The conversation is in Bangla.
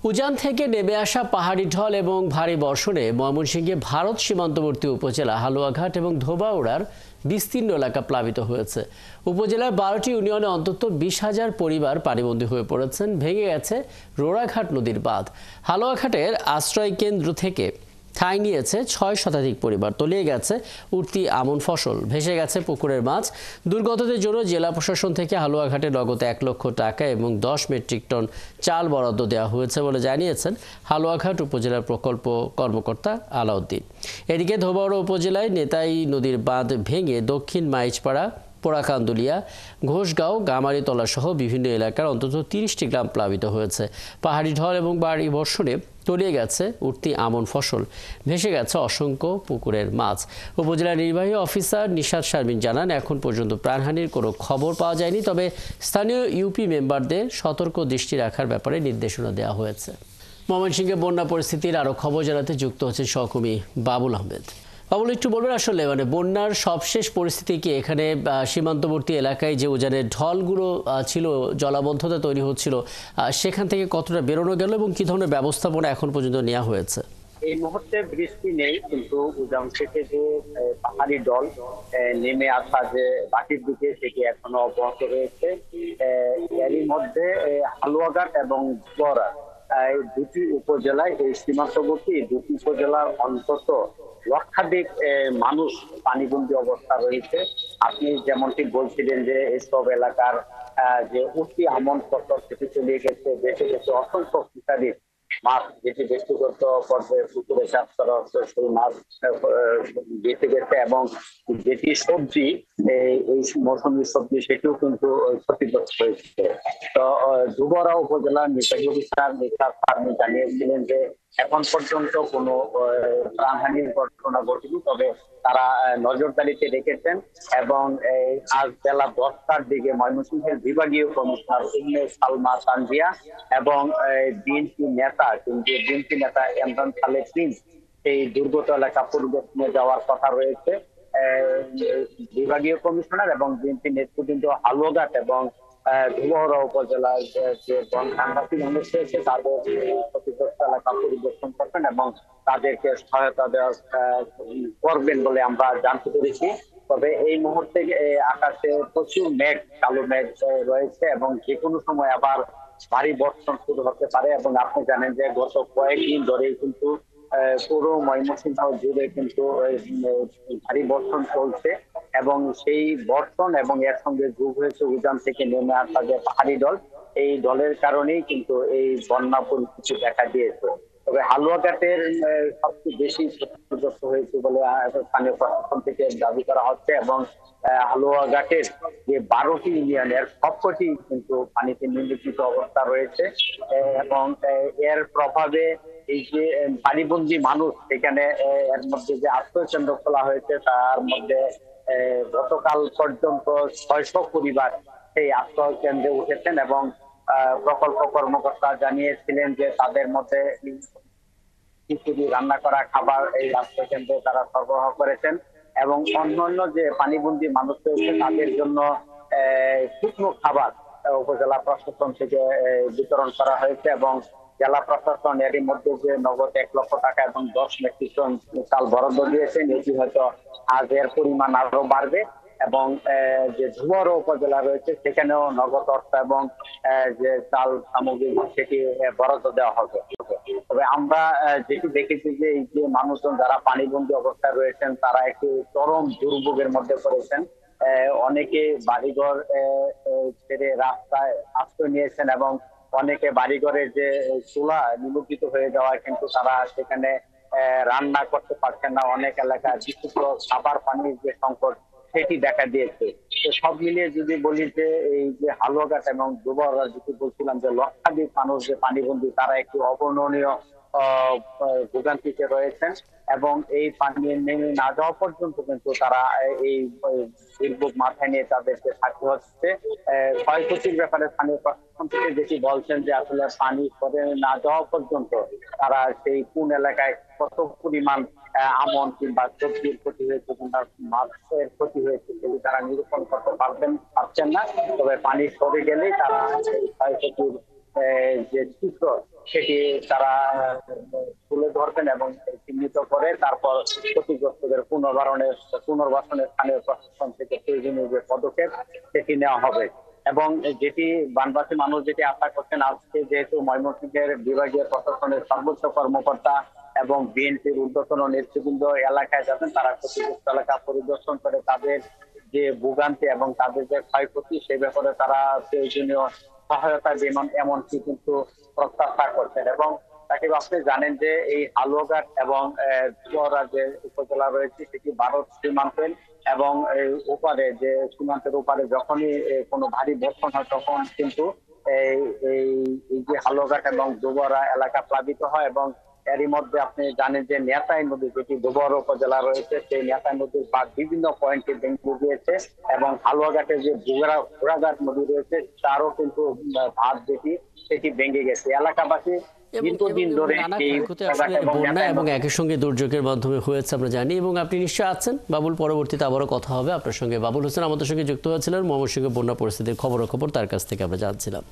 উজান থেকে নেমে আসা পাহাড়ি ঢল এবং ভারী বর্ষণে ময়মনসিংহে ভারত সীমান্তবর্তী উপজেলা হালুয়াঘাট এবং ধোবাউড়ার বিস্তীর্ণ এলাকা প্লাবিত হয়েছে। উপজেলার 12টি ইউনিয়নে অন্তত 20,000 পরিবার পানিবন্দী হয়ে পড়েছেন। ভেঙে গেছে রোড়াঘাট নদীর বাঁধ। হালুয়াঘাটের আশ্রয় কেন্দ্র থেকে ঠাঁই নিয়েছে 6 শতাধিক পরিবার। তলিয়ে গেছে উঠতি আমন ফসল, ভেসে গেছে পুকুরের মাছ। দুর্গতদের জন্য জেলা প্রশাসন থেকে হালুয়াঘাটে নগদ 1 লক্ষ টাকা এবং 10 মেট্রিক টন চাল বরাদ্দ দেওয়া হয়েছে বলে জানিয়েছেন হালুয়াঘাট উপজেলার প্রকল্প কর্মকর্তা আলাউদ্দিন। এদিকে ধোবাউড়া উপজেলায় নেতাই নদীর বাঁধ ভেঙে দক্ষিণ মাইজপাড়া, পোড়াকান্দুলিয়া, ঘোষগাঁও, গামারিতলা সহ বিভিন্ন এলাকার অন্তত 30টি গ্রাম প্লাবিত হয়েছে। পাহাড়ি ঢল এবং ভারী বর্ষণে তলিয়ে গেছে উঠতি আমন ফসল, ভেসে গেছে অসংখ্য পুকুরের মাছ। উপজেলা নির্বাহী অফিসার নিশাত শারমিন জানান, এখন পর্যন্ত প্রাণহানির কোনো খবর পাওয়া যায়নি, তবে স্থানীয় ইউপি মেম্বারদের সতর্ক দৃষ্টি রাখার ব্যাপারে নির্দেশনা দেওয়া হয়েছে। ময়মনসিংহে বন্যা পরিস্থিতির আরও খবর জানাতে যুক্ত হচ্ছে সহকর্মী বাবুল আহমেদ। বাবুল, একটু বলবেন আসলে বন্যার সবশেষ পরিস্থিতি কি? এখানে সীমান্তবর্তী এলাকায় যে উজানের ঢলগুলো ছিল, জলাবদ্ধতা তৈরি হচ্ছিল, সেখান থেকে কতটা বেরোনো গেল এবং কি ধরনের ব্যবস্থাপনা এখন পর্যন্ত নেওয়া হয়েছে? এই মুহূর্তে বৃষ্টি নেই, কিন্তু উজান থেকে যে পাহাড়ি ঢল নেমে আসা যে বাটির দিকে সেটি এখনো অব্যাহত রয়েছে। এরই মধ্যে হালুয়াঘাট এবং ধোবাউড়া দুটি উপজেলায়, এই সীমান্তবর্তী দুটি উপজেলার অন্তত লক্ষাধিক মানুষ পানিবন্দী অবস্থা রয়েছে। আপনি যেমনটি বলছিলেন যে এইসব এলাকার যে উঠতি আমন ফসল সেটি চলে গেছে, বেঁচে গেছে অসংখ্য ফিশারির মাছ, যেটি ব্যক্তিগত পর্যায়ে পুকুরে চাষ করা হচ্ছে সেই মাছ বেঁচে গেছে, এবং যেটি সবজি, এই মৌসুমী সবজি সেটিও কিন্তু ক্ষতিগ্রস্ত হয়েছে। তো ধোবাউড়া উপজেলার নির্বাহী অফিসার নিশাত শারমিন জানিয়েছিলেন যে এখন পর্যন্ত কোনো প্রাণহানির ঘটনা ঘটেনি, তবে তারা নজরদারিতে রেখেছেন। এবং আজ বেলা 10টার দিকে ময়মনসিংহের বিভাগীয় কমিশনার সালমা তানজিয়া এবং বিএনপি নেতা ইমরান খালেদ প্রিন্স এই দুর্গত এলাকা পরিদর্শনে যাওয়ার কথা রয়েছে। বিভাগীয় কমিশনার এবং বিএনপি নেতৃবৃন্দ হালুয়াঘাট এবং ধোবাউড়া উপজেলার যে বন্যাবাসী মানুষ রয়েছে তাদের ক্ষতিগ্রস্ত এলাকা পরিদর্শন করবেন এবং তাদেরকে সহায়তা দেওয়া করবেন বলে আমরা জানতে পেরেছি। তবে এই মুহূর্তে আকাশে প্রচুর কালো মেঘ রয়েছে এবং যে কোনো সময় আবার ভারী বর্ষণ শুরু হতে পারে। এবং আপনি জানেন যে গত কয়েকদিন ধরেই কিন্তু পুরো ময়মনসিংহ জুড়ে কিন্তু ভারী বর্ষণ চলছে, এবং সেই বর্ষণ এবং এর সঙ্গে যোগ হয়েছে উজান থেকে নেমে আসা যে পাহাড়ি ঢল, এই ঢলের কারণেই কিন্তু এই বন্যা পরিস্থিতি দেখা দিয়েছে। তবে হালুয়াঘাটের সবচেয়ে বেশি ক্ষতিগ্রস্ত হয়েছে বলে স্থানীয় প্রশাসন থেকে দাবি করা হচ্ছে, এবং হালুয়াঘাটের যে 12টি ইউনিয়নের সবকটি কিন্তু পানিতে নিমজ্জিত অবস্থা রয়েছে। এবং এর প্রভাবে এই যে পানিবন্দী মানুষ, এখানে এর মধ্যে যে আশ্রয় কেন্দ্র খোলা হয়েছে তার মধ্যে গতকাল পর্যন্ত 600 পরিবার সেই আশ্রয় কেন্দ্রে উঠেছেন, এবং প্রকল্প কর্মকর্তা জানিয়েছিলেন যে তাদের মধ্যে খিচুড়ি, রান্না করা খাবার এই আশ্রয় কেন্দ্রে তারা সরবরাহ করেছেন, এবং অন্যান্য যে পানিবন্দী মানুষ রয়েছে তাদের জন্য শুকনো খাবার উপজেলা প্রশাসন থেকে বিতরণ করা হয়েছে। এবং জেলা প্রশাসন এরই মধ্যে যে নগদ 1 লক্ষ টাকা এবং 10 মেট্রিক টন চাল বরাদ্দ দিয়েছেন, এটি হয়তো আজ এর পরিমাণ আরো বাড়বে। এবং যে ধোবাউড়া উপজেলা রয়েছে সেখানেও নগদ অর্থ এবং যে চাল সামগ্রী সেটি বরাদ্দ দেওয়া হবে। তবে আমরা যেটি দেখেছি যে এই যে মানুষজন যারা পানিবন্দী অবস্থায় রয়েছেন তারা একটি চরম দুর্ভোগের মধ্যে পড়েছেন। অনেকে বাড়িঘর ছেড়ে রাস্তায় আশ্রয় নিয়েছেন, এবং অনেকে বাড়িঘরের যে চুলা নিমজ্জিত হয়ে যাওয়ায় কিন্তু তারা সেখানে রান্না করতে পারছেন না। অনেক এলাকায় বিশুদ্ধ খাবার পানির যে সংকট সেটি দেখা দিয়েছে। তো সব মিলিয়ে যদি বলি যে এই যে হালুয়াঘাট এবং ধোবাউড়া, যেটি বলছিলাম যে লক্ষাধিক মানুষ যে পানিবন্দী, তারা একটু অবর্ণনীয় ভোগান্তিতে রয়েছেন, এবং এই পানি নেমে না যাওয়া পর্যন্ত কিন্তু তারা এই দুর্ভোগ মাথায় নিয়ে তাদেরকে থাকতে হচ্ছে। ক্ষয়ক্ষতির ব্যাপারে স্থানীয় প্রশাসন থেকে যেটি বলছেন যে আসলে পানি করে না যাওয়া পর্যন্ত তারা সেই কোন এলাকায় কত পরিমাণ আমন কিংবা সবজির ক্ষতি হয়েছে কিংবা মাছের ক্ষতি হয়েছে সেটি তারা নিরূপণ করতে পারছেন না। তবে পানি সরে গেলেই তারা এই ক্ষয়ক্ষতির যে চিত্র সেটি তারা তুলে ধরবেন এবং চিহ্নিত করে তারপর ক্ষতিগ্রস্তদের পুনর্বাসনের স্থানীয় প্রশাসন থেকে প্রয়োজনীয় যে পদক্ষেপ সেটি নেওয়া হবে। এবং যেটি বানবাসী মানুষ যেটি আশা করছেন, আজকে যেহেতু ময়মনসিংহের বিভাগীয় প্রশাসনের সর্বোচ্চ কর্মকর্তা এবং বিএনপির ঊর্ধ্বতন নেতৃবৃন্দ এলাকায় যাবেন, তারা ক্ষতিগ্রস্ত এলাকা পরিদর্শন করে তাদের যে ভোগান্তি এবং তাদের যে ক্ষয়ক্ষতি সে ব্যাপারে তারা প্রয়োজনীয় সহায়তা দেবেন এমনকি কিন্তু প্রত্যাশা করছেন। এবং তাকে আপনি জানেন যে এই হালুয়াঘাট এবং চুয়ারা যে উপজেলা রয়েছে সেটি ভারত সীমান্তের এবং এই ওপারে যে সীমান্তের ওপারে যখনই কোনো ভারী বর্ষণ হয় তখন কিন্তু এই এই এই যে হালুয়াঘাট এবং ডুবরা এলাকা প্লাবিত হয়। এবং এরই মধ্যে আপনি জানেন যে নেতাই নদী যেটি ডুবরা উপজেলা রয়েছে সেই নেতাই নদীর বাঁধ বিভিন্ন পয়েন্টে ভেঙে গিয়েছে এবং হালুয়াঘাটের যে ঘোড়াঘাট নদী রয়েছে তারও কিন্তু বাঁধ যেটি সেটি ভেঙে গেছে। এলাকাবাসী দীর্ঘদিন ধরে এই বন্যা এবং একই সঙ্গে দুর্যোগের মাধ্যমে হয়েছে আমরা জানি, এবং আপনি নিশ্চয় আছেন বাবুল, পরবর্তীতে আবারও কথা হবে আপনার সঙ্গে। বাবুল হোসেন আমাদের সঙ্গে যুক্ত হয়েছিলেন, ময়মনসিংহে বন্যা পরিস্থিতির খবরাখবর তার কাছ থেকে আমরা জানছিলাম।